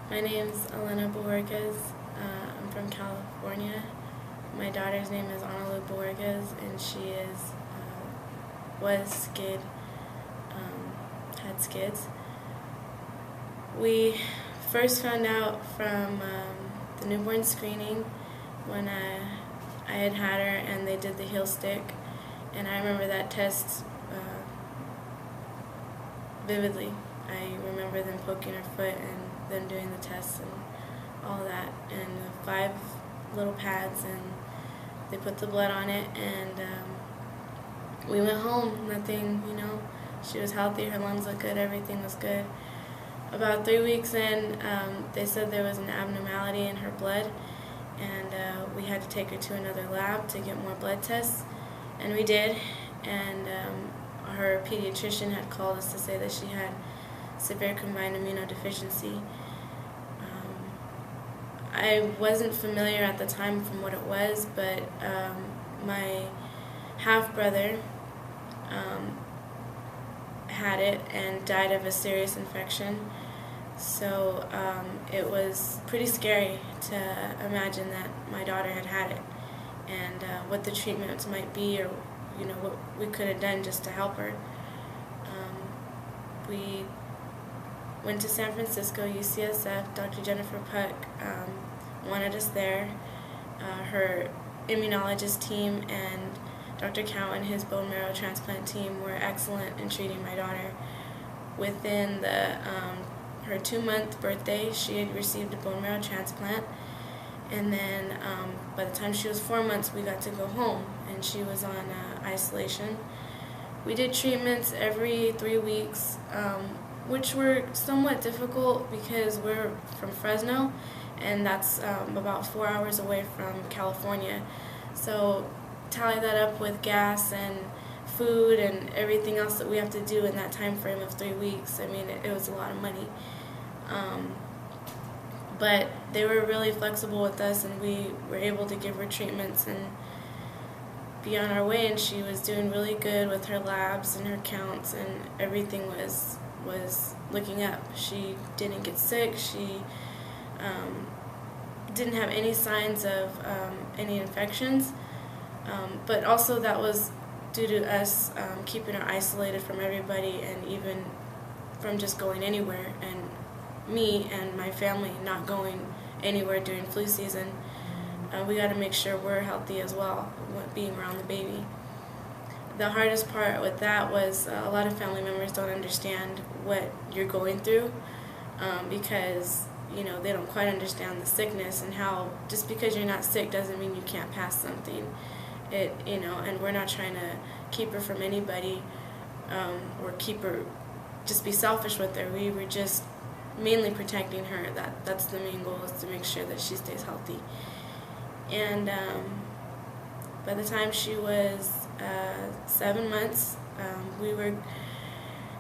My name's Elena Bojorquez. I'm from California. My daughter's name is Bojorquez, and she was SCID, had SCIDs. We first found out from the newborn screening when I had her, and they did the heel stick, and I remember that test vividly. I remember them poking her foot and them doing the tests and all that, and the 5 little pads, and they put the blood on it, and we went home. Nothing, she was healthy, her lungs looked good, everything was good. About 3 weeks in, they said there was an abnormality in her blood, and we had to take her to another lab to get more blood tests, and we did, and her pediatrician had called us to say that she had severe combined immunodeficiency. I wasn't familiar at the time from what it was, but my half-brother had it and died of a serious infection. So it was pretty scary to imagine that my daughter had it, and what the treatments might be, or what we could have done just to help her. We went to San Francisco, UCSF. Dr. Jennifer Puck wanted us there. Her immunologist team and Dr. Cowan, his bone marrow transplant team, were excellent in treating my daughter. Within her 2-month birthday, she had received a bone marrow transplant, and then by the time she was 4 months, we got to go home, and she was on isolation. We did treatments every 3 weeks, which were somewhat difficult because we're from Fresno, and that's about 4 hours away from California. So tally that up with gas and food and everything else that we have to do in that time frame of 3 weeks. I mean, it was a lot of money. But they were really flexible with us, and we were able to give her treatments and be on our way, and she was doing really good with her labs and her counts, and everything was looking up. She didn't get sick. She didn't have any signs of any infections, but also that was due to us keeping her isolated from everybody, and even from just going anywhere, and me and my family not going anywhere during flu season. We got to make sure we're healthy as well, being around the baby. The hardest part with that was a lot of family members don't understand what you're going through, because they don't quite understand the sickness, and how just because you're not sick doesn't mean you can't pass something. And we're not trying to keep her from anybody, or keep her, just be selfish with her. We were just mainly protecting her. That's the main goal, is to make sure that she stays healthy. And by the time she was 7 months,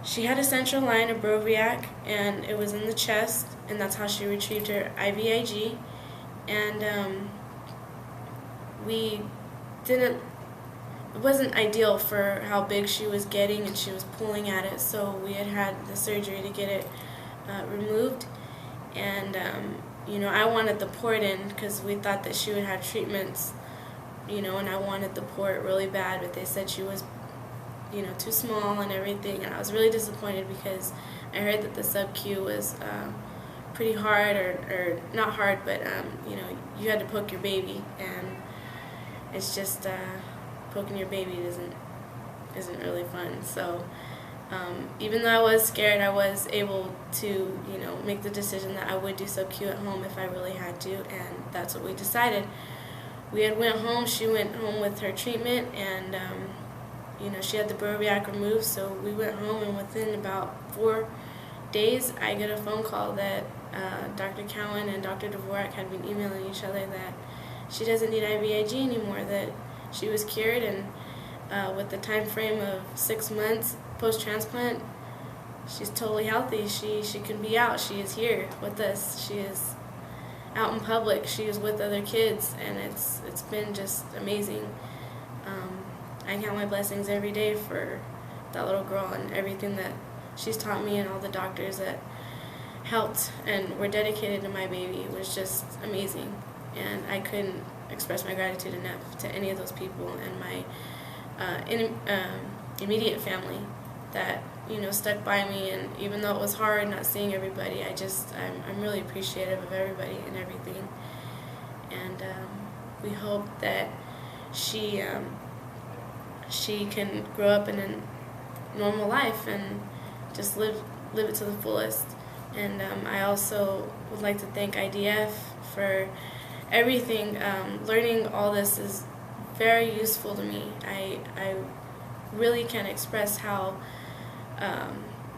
she had a central line, a Broviac, and it was in the chest, and that's how she retrieved her IVIG. And it wasn't ideal for how big she was getting, and she was pulling at it, so we had the surgery to get it removed. And I wanted the port in because we thought that she would have treatments, and I wanted the port really bad, but they said she was too small and everything, and I was really disappointed because I heard that the sub-Q was pretty hard, or not hard, but you had to poke your baby, and it's just poking your baby isn't really fun. So even though I was scared, I was able to make the decision that I would do sub-Q at home if I really had to, and that's what we decided. We had went home. She went home with her treatment, and she had the Broviac removed, so we went home, and within about 4 days, I get a phone call that Dr. Cowan and Dr. Dvorak had been emailing each other that she doesn't need IVIG anymore, that she was cured, and with the time frame of 6 months post-transplant, she's totally healthy. She can be out. She is here with us. She is out in public. She is with other kids, and it's been just amazing. I count my blessings every day for that little girl and everything that she's taught me, and all the doctors that helped and were dedicated to my baby was just amazing. And I couldn't express my gratitude enough to any of those people and my immediate family that, you know, stuck by me. And even though it was hard not seeing everybody, I'm really appreciative of everybody and everything. And we hope that she can grow up in a normal life and just live it to the fullest. And I also would like to thank IDF for everything. Learning all this is very useful to me. I really can't express how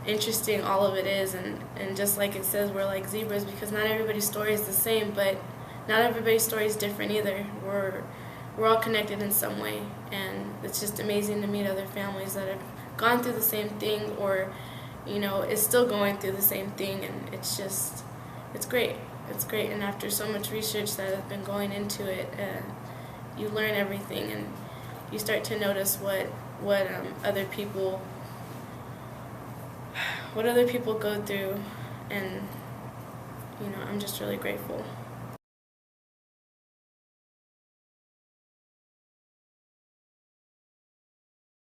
interesting all of it is, and just like it says, we're like zebras, because not everybody's story is the same, but not everybody's story is different either. We're all connected in some way, and it's just amazing to meet other families that have gone through the same thing, or, you know, is still going through the same thing, and it's great. It's great, and after so much research that has been going into it, you learn everything, and you start to notice what other people go through, and, you know, I'm just really grateful.